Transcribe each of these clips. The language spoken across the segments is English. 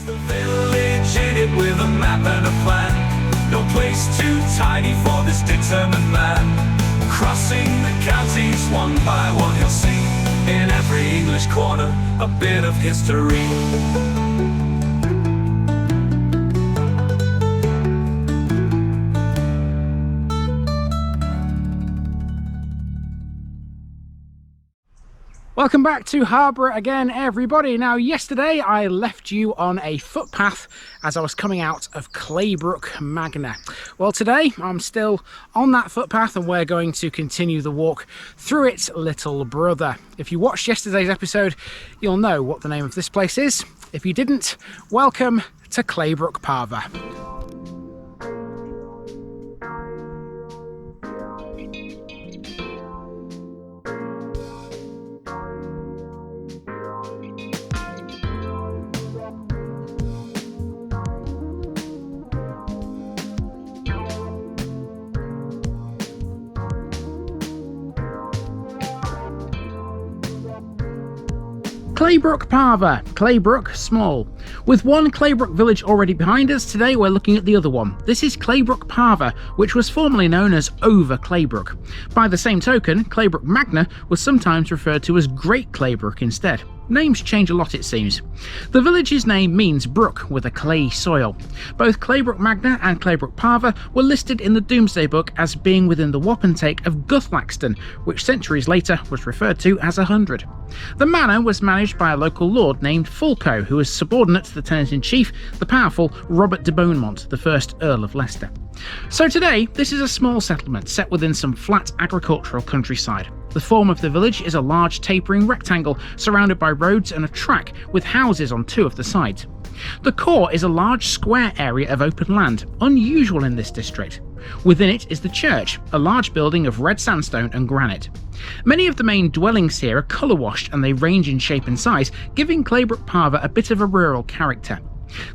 The village in it with a map and a plan. No place too tiny for this determined man. Crossing the counties one by one, you'll see in every English corner a bit of history. Welcome back to Harborough again, everybody. Now, yesterday I left you on a footpath as I was coming out of Claybrooke Magna. Well, today I'm still on that footpath and we're going to continue the walk through its little brother. If you watched yesterday's episode, you'll know what the name of this place is. If you didn't, welcome to Claybrooke Parva. Claybrooke Parva, Claybrooke small. With one Claybrooke village already behind us, today we're looking at the other one. This is Claybrooke Parva, which was formerly known as Over Claybrooke. By the same token, Claybrooke Magna was sometimes referred to as Great Claybrooke instead. Names change a lot, it seems. The village's name means brook with a clay soil. Both Claybrooke Magna and Claybrooke Parva were listed in the Domesday Book as being within the wapentake of Guthlaxton, which centuries later was referred to as 100. The manor was managed by a local lord named Fulco, who was subordinate to the tenant-in-chief, the powerful Robert de Beaumont, the first Earl of Leicester. So today, this is a small settlement set within some flat agricultural countryside. The form of the village is a large tapering rectangle surrounded by roads and a track with houses on two of the sides. The core is a large square area of open land, unusual in this district. Within it is the church, a large building of red sandstone and granite. Many of the main dwellings here are colour washed and they range in shape and size, giving Claybrooke Parva a bit of a rural character.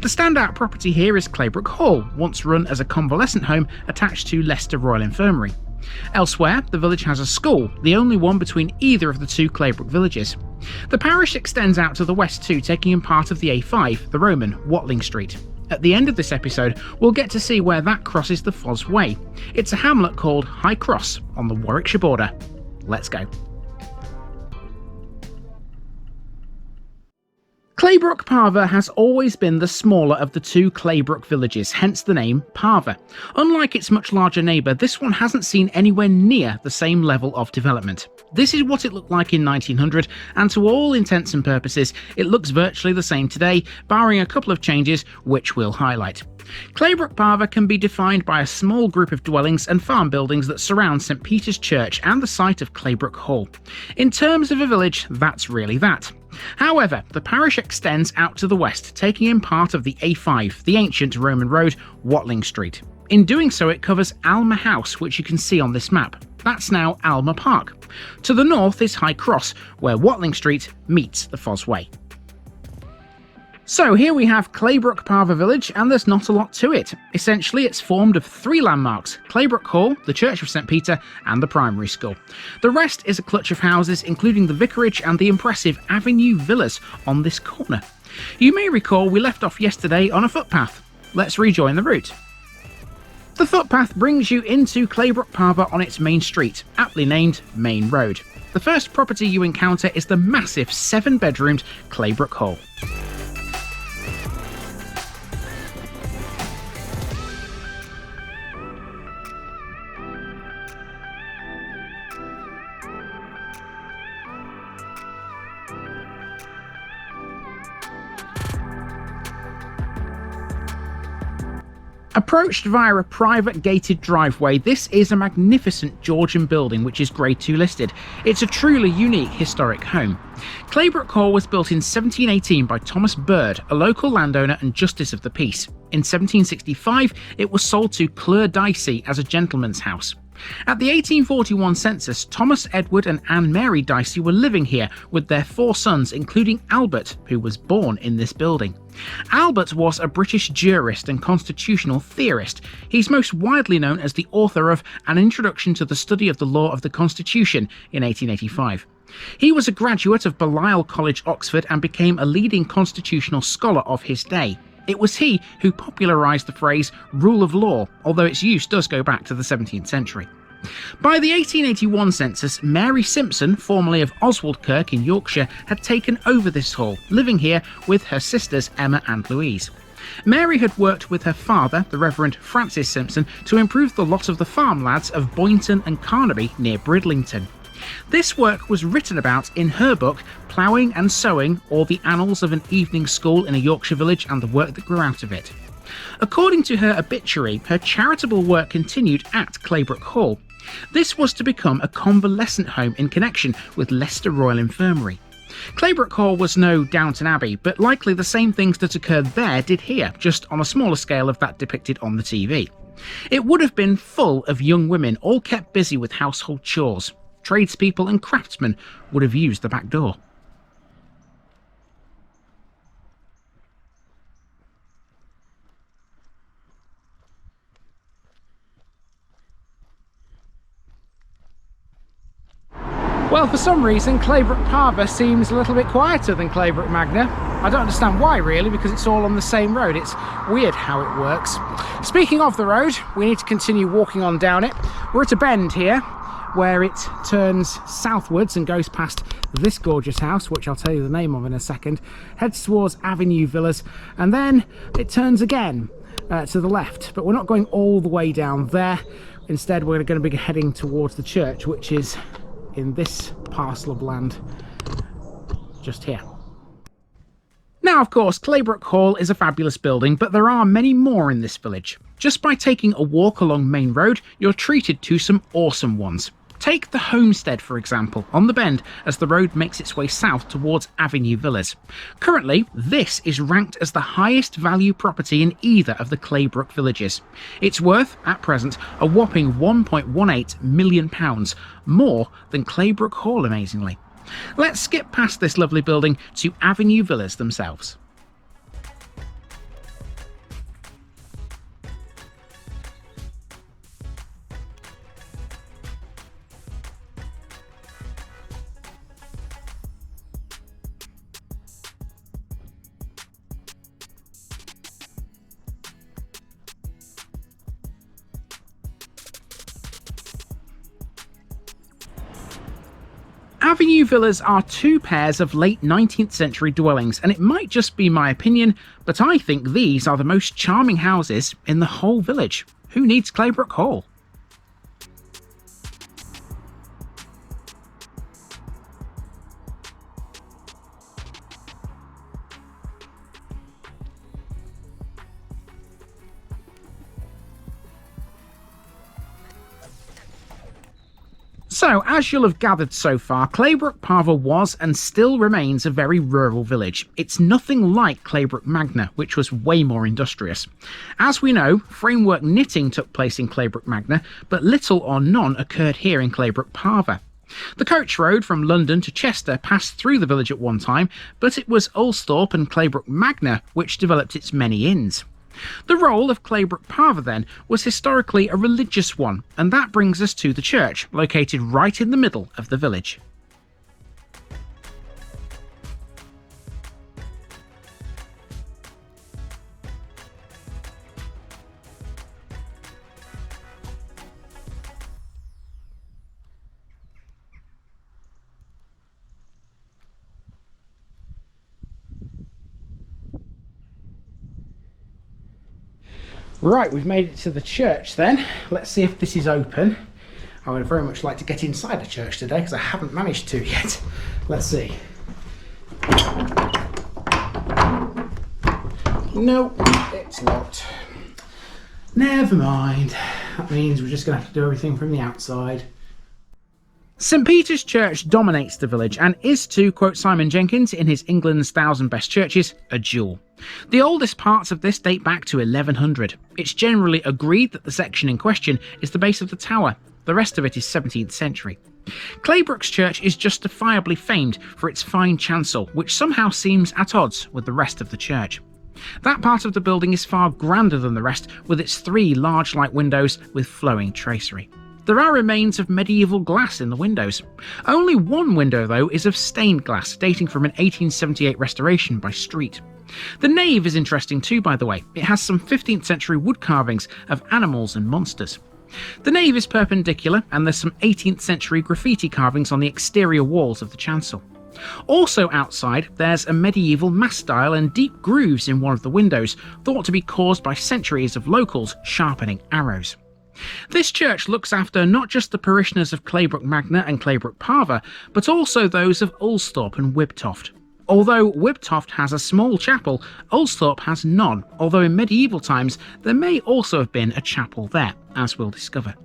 The standout property here is Claybrooke Hall, once run as a convalescent home attached to Leicester Royal Infirmary. Elsewhere, the village has a school, the only one between either of the two Claybrooke villages. The parish extends out to the west too, taking in part of the A5, the Roman, Watling Street. At the end of this episode, we'll get to see where that crosses the Foss Way. It's a hamlet called High Cross on the Warwickshire border. Let's go. Claybrooke Parva has always been the smaller of the two Claybrooke villages, hence the name Parva. Unlike its much larger neighbour, this one hasn't seen anywhere near the same level of development. This is what it looked like in 1900, and to all intents and purposes, it looks virtually the same today, barring a couple of changes, which we'll highlight. Claybrooke Parva can be defined by a small group of dwellings and farm buildings that surround St Peter's Church and the site of Claybrooke Hall. In terms of a village, that's really that. However, the parish extends out to the west, taking in part of the A5, the ancient Roman road, Watling Street. In doing so, it covers Alma House, which you can see on this map. That's now Alma Park. To the north is High Cross, where Watling Street meets the Foss Way. So here we have Claybrooke Parva village, and there's not a lot to it. Essentially, it's formed of three landmarks: Claybrooke Hall, the Church of St Peter, and the primary school. The rest is a clutch of houses, including the vicarage and the impressive Avenue Villas on this corner. You may recall we left off yesterday on a footpath. Let's rejoin the route. The footpath brings you into Claybrooke Parva on its main street, aptly named Main Road. The first property you encounter is the massive 7-bedroomed Claybrooke Hall. Approached via a private gated driveway, this is a magnificent Georgian building which is Grade 2 listed. It's a truly unique historic home. Claybrooke Hall was built in 1718 by Thomas Bird, a local landowner and justice of the peace. In 1765, it was sold to Clure Dicey as a gentleman's house. At the 1841 census, Thomas Edward and Anne Mary Dicey were living here with their 4 sons, including Albert, who was born in this building. Albert was a British jurist and constitutional theorist. He's most widely known as the author of An Introduction to the Study of the Law of the Constitution in 1885. He was a graduate of Balliol College, Oxford, and became a leading constitutional scholar of his day. It was he who popularised the phrase rule of law, although its use does go back to the 17th century. By the 1881 census, Mary Simpson, formerly of Oswald Kirk in Yorkshire, had taken over this hall, living here with her sisters Emma and Louise. Mary had worked with her father, the Reverend Francis Simpson, to improve the lot of the farm lads of Boynton and Carnaby near Bridlington. This work was written about in her book Ploughing and Sowing, or the Annals of an Evening School in a Yorkshire Village and the Work that Grew Out of It. According to her obituary, her charitable work continued at Claybrooke Hall. This was to become a convalescent home in connection with Leicester Royal Infirmary. Claybrooke Hall was no Downton Abbey, but likely the same things that occurred there did here, just on a smaller scale of that depicted on the TV. It would have been full of young women, all kept busy with household chores. Tradespeople and craftsmen would have used the back door. Well, for some reason, Claybrooke Parva seems a little bit quieter than Claybrooke Magna. I don't understand why, really, because it's all on the same road. It's weird how it works. Speaking of the road, we need to continue walking on down it. We're at a bend here, where it turns southwards and goes past this gorgeous house, which I'll tell you the name of in a second, heads towards Avenue Villas, and then it turns again to the left. But we're not going all the way down there. Instead, we're going to be heading towards the church, which is in this parcel of land just here. Now, of course, Claybrooke Hall is a fabulous building, but there are many more in this village. Just by taking a walk along Main Road, you're treated to some awesome ones. Take the homestead, for example, on the bend as the road makes its way south towards Avenue Villas. Currently, this is ranked as the highest value property in either of the Claybrooke villages. It's worth, at present, a whopping £1.18 million, more than Claybrooke Hall, amazingly. Let's skip past this lovely building to Avenue Villas themselves. Avenue Villas are two pairs of late 19th century dwellings, and it might just be my opinion, but I think these are the most charming houses in the whole village. Who needs Claybrooke Hall? So, as you'll have gathered so far, Claybrooke Parva was and still remains a very rural village. It's nothing like Claybrooke Magna, which was way more industrious. As we know, framework knitting took place in Claybrooke Magna, but little or none occurred here in Claybrooke Parva. The coach road from London to Chester passed through the village at one time, but it was Ulsthorpe and Claybrooke Magna which developed its many inns. The role of Claybrooke Parva, then, was historically a religious one, and that brings us to the church, located right in the middle of the village. Right, we've made it to the church then. Let's see if this is open. I would very much like to get inside the church today because I haven't managed to yet. Let's see. Nope, it's locked. Never mind. That means we're just going to have to do everything from the outside. St Peter's Church dominates the village and is, to quote Simon Jenkins in his England's 1,000 Best Churches, a jewel. The oldest parts of this date back to 1100. It's generally agreed that the section in question is the base of the tower. The rest of it is 17th century. Claybrooke's church is justifiably famed for its fine chancel, which somehow seems at odds with the rest of the church. That part of the building is far grander than the rest, with its 3 large light windows with flowing tracery. There are remains of medieval glass in the windows. Only one window, though, is of stained glass, dating from an 1878 restoration by Street. The nave is interesting too, by the way. It has some 15th century wood carvings of animals and monsters. The nave is perpendicular, and there's some 18th century graffiti carvings on the exterior walls of the chancel. Also outside, there's a medieval mast-stile and deep grooves in one of the windows, thought to be caused by centuries of locals sharpening arrows. This church looks after not just the parishioners of Claybrooke Magna and Claybrooke Parva, but also those of Ulsthorpe and Wibtoft. Although Wibtoft has a small chapel, Ulsthorpe has none, although in medieval times there may also have been a chapel there, as we'll discover.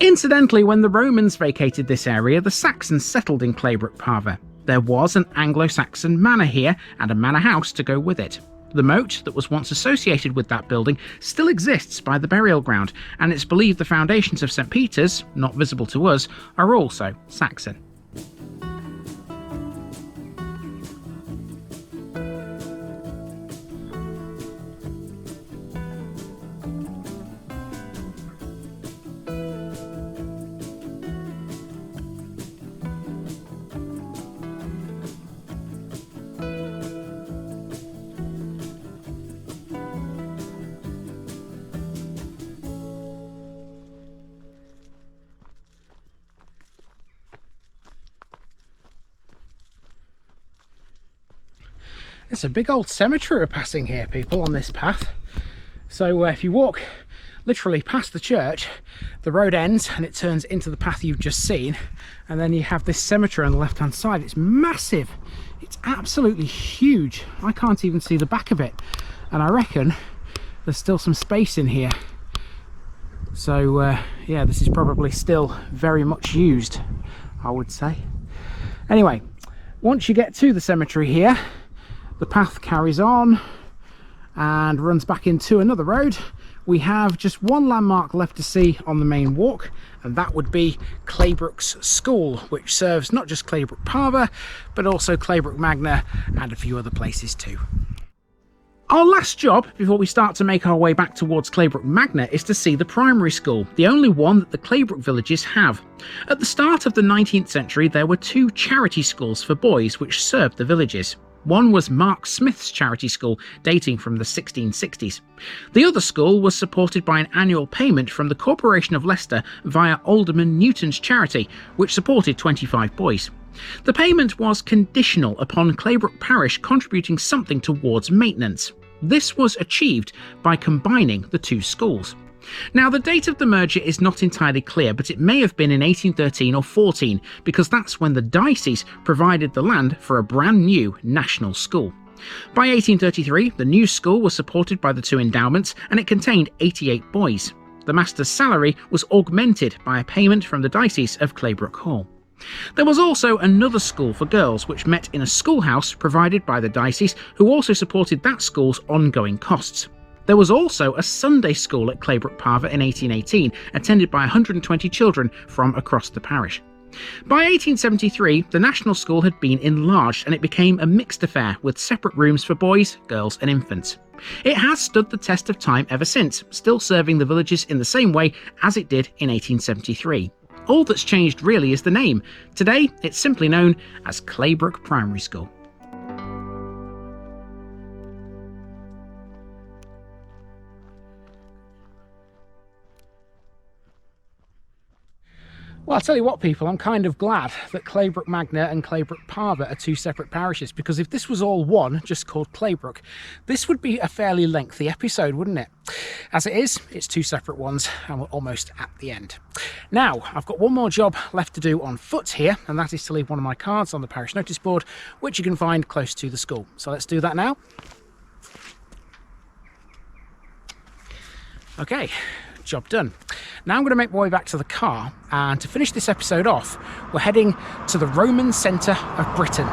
Incidentally, when the Romans vacated this area, the Saxons settled in Claybrooke Parva. There was an Anglo-Saxon manor here and a manor house to go with it. The moat that was once associated with that building still exists by the burial ground, and it's believed the foundations of St. Peter's, not visible to us, are also Saxon. It's a big old cemetery we're passing here, people, on this path. So if you walk literally past the church, the road ends and it turns into the path you've just seen, and then you have this cemetery on the left hand side. It's massive, it's absolutely huge. I can't even see the back of it, and I reckon there's still some space in here. So yeah, this is probably still very much used, I would say. Anyway, once you get to the cemetery here, the path carries on and runs back into another road. We have just one landmark left to see on the main walk, and that would be Claybrooke's School, which serves not just Claybrooke Parva, but also Claybrooke Magna and a few other places too. Our last job, before we start to make our way back towards Claybrooke Magna, is to see the primary school, the only one that the Claybrooke villages have. At the start of the 19th century, there were two charity schools for boys which served the villages. One was Mark Smith's charity school, dating from the 1660s. The other school was supported by an annual payment from the Corporation of Leicester via Alderman Newton's charity, which supported 25 boys. The payment was conditional upon Claybrooke Parish contributing something towards maintenance. This was achieved by combining the two schools. Now, the date of the merger is not entirely clear, but it may have been in 1813 or 14, because that's when the diocese provided the land for a brand new national school. By 1833, the new school was supported by the two endowments, and it contained 88 boys. The master's salary was augmented by a payment from the diocese of Claybrooke Hall. There was also another school for girls, which met in a schoolhouse provided by the diocese, who also supported that school's ongoing costs. There was also a Sunday school at Claybrooke Parva in 1818, attended by 120 children from across the parish. By 1873, the national school had been enlarged and it became a mixed affair with separate rooms for boys, girls and infants. It has stood the test of time ever since, still serving the villages in the same way as it did in 1873. All that's changed really is the name. Today, it's simply known as Claybrooke Primary School. Well, I'll tell you what, people, I'm kind of glad that Claybrooke Magna and Claybrooke Parva are two separate parishes, because if this was all one, just called Claybrooke, this would be a fairly lengthy episode, wouldn't it? As it is, it's two separate ones, and we're almost at the end. Now, I've got one more job left to do on foot here, and that is to leave one of my cards on the parish notice board, which you can find close to the school. So let's do that now. Okay. Job done. Now I'm going to make my way back to the car, and to finish this episode off, we're heading to the Roman centre of Britain.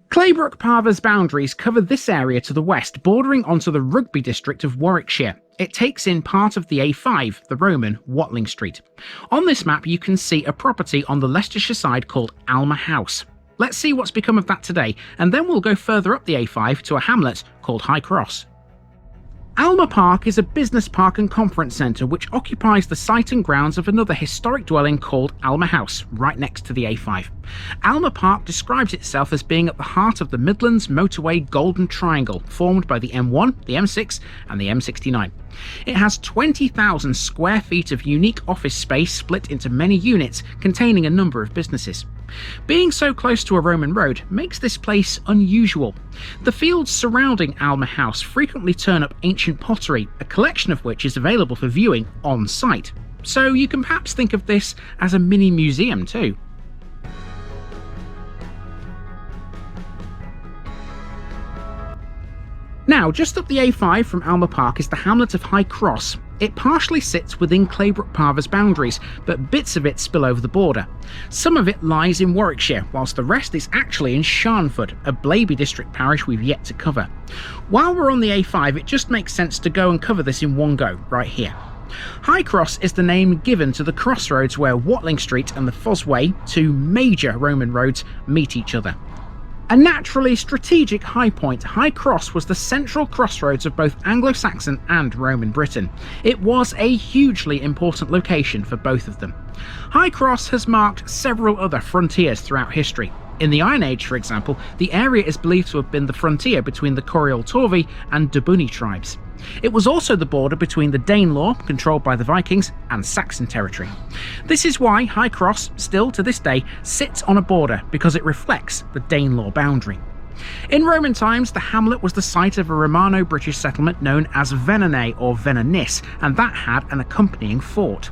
Claybrooke Parva's boundaries cover this area to the west, bordering onto the Rugby district of Warwickshire. It takes in part of the A5, the Roman Watling Street. On this map you can see a property on the Leicestershire side called Alma House. Let's see what's become of that today, and then we'll go further up the A5 to a hamlet called High Cross. Alma Park is a business park and conference centre which occupies the site and grounds of another historic dwelling called Alma House, right next to the A5. Alma Park describes itself as being at the heart of the Midlands Motorway Golden Triangle, formed by the M1, the M6 and the M69. It has 20,000 square feet of unique office space split into many units containing a number of businesses. Being so close to a Roman road makes this place unusual. The fields surrounding Alma House frequently turn up ancient pottery, a collection of which is available for viewing on site. So you can perhaps think of this as a mini museum too. Now, just up the A5 from Alma Park is the hamlet of High Cross. It partially sits within Claybrooke Parva's boundaries, but bits of it spill over the border. Some of it lies in Warwickshire, whilst the rest is actually in Sharnford, a Blaby district parish we've yet to cover. While we're on the A5, it just makes sense to go and cover this in one go, right here. High Cross is the name given to the crossroads where Watling Street and the Fosway, two major Roman roads, meet each other. A naturally strategic high point, High Cross was the central crossroads of both Anglo-Saxon and Roman Britain. It was a hugely important location for both of them. High Cross has marked several other frontiers throughout history. In the Iron Age, for example, the area is believed to have been the frontier between the Coriol Torvi and Dobunni tribes. It was also the border between the Danelaw, controlled by the Vikings, and Saxon territory. This is why High Cross, still to this day, sits on a border, because it reflects the Danelaw boundary. In Roman times, the hamlet was the site of a Romano-British settlement known as Venae or Venanis, and that had an accompanying fort.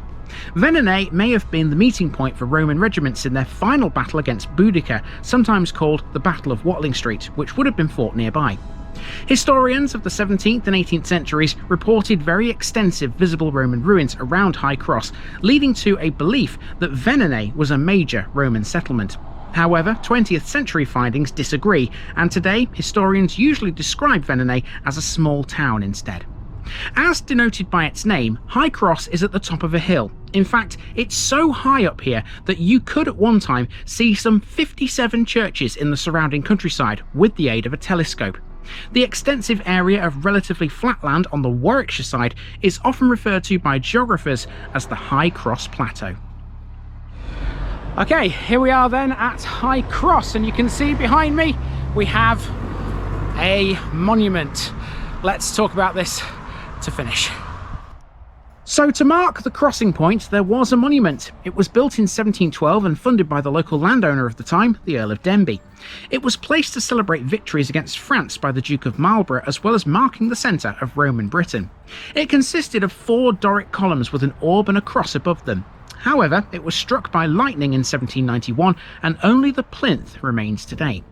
Venae may have been the meeting point for Roman regiments in their final battle against Boudicca, sometimes called the Battle of Watling Street, which would have been fought nearby. Historians of the 17th and 18th centuries reported very extensive visible Roman ruins around High Cross, leading to a belief that Venae was a major Roman settlement. However, 20th century findings disagree, and today historians usually describe Venae as a small town instead. As denoted by its name, High Cross is at the top of a hill. In fact, it's so high up here that you could at one time see some 57 churches in the surrounding countryside with the aid of a telescope. The extensive area of relatively flat land on the Warwickshire side is often referred to by geographers as the High Cross Plateau. Okay, here we are then at High Cross, and you can see behind me we have a monument. Let's talk about this to finish. So to mark the crossing point, there was a monument. It was built in 1712 and funded by the local landowner of the time, the Earl of Denbigh. It was placed to celebrate victories against France by the Duke of Marlborough, as well as marking the centre of Roman Britain. It consisted of 4 Doric columns with an orb and a cross above them. However, it was struck by lightning in 1791, and only the plinth remains today.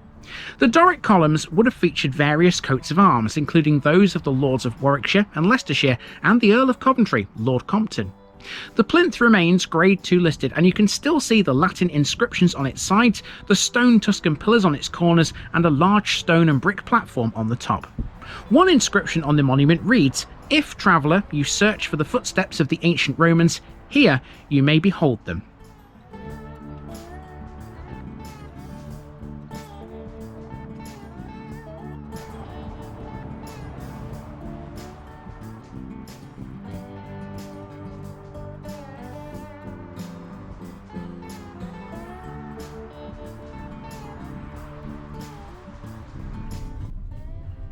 The Doric columns would have featured various coats of arms, including those of the Lords of Warwickshire and Leicestershire and the Earl of Coventry, Lord Compton. The plinth remains Grade 2 listed, and you can still see the Latin inscriptions on its sides, the stone Tuscan pillars on its corners, and a large stone and brick platform on the top. One inscription on the monument reads, "If, traveller, you search for the footsteps of the ancient Romans, here you may behold them."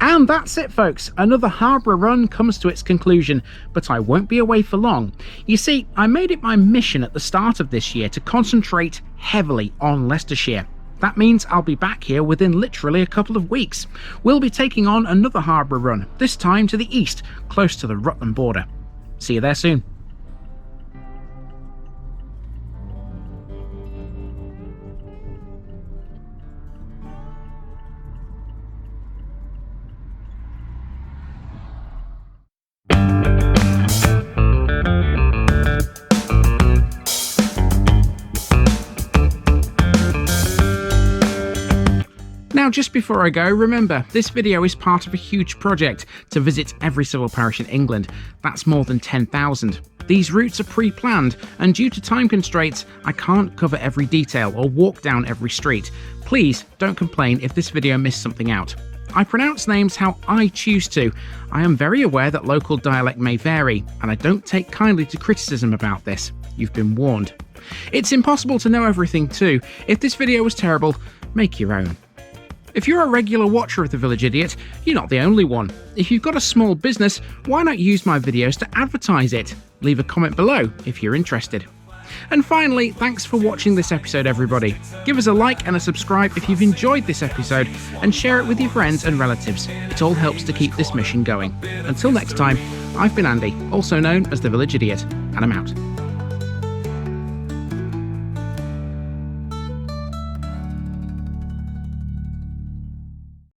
And that's it, folks. Another Harborough run comes to its conclusion, but I won't be away for long. You see, I made it my mission at the start of this year to concentrate heavily on Leicestershire. That means I'll be back here within literally a couple of weeks. We'll be taking on another Harborough run, this time to the east, close to the Rutland border. See you there soon. Now, just before I go, remember, this video is part of a huge project to visit every civil parish in England. That's more than 10,000. These routes are pre-planned, and due to time constraints, I can't cover every detail or walk down every street. Please don't complain if this video missed something out. I pronounce names how I choose to. I am very aware that local dialect may vary, and I don't take kindly to criticism about this. You've been warned. It's impossible to know everything too. If this video was terrible, make your own. If you're a regular watcher of The Village Idiot, you're not the only one. If you've got a small business, why not use my videos to advertise it? Leave a comment below if you're interested. And finally, thanks for watching this episode, everybody. Give us a like and a subscribe if you've enjoyed this episode, and share it with your friends and relatives. It all helps to keep this mission going. Until next time, I've been Andy, also known as The Village Idiot, and I'm out.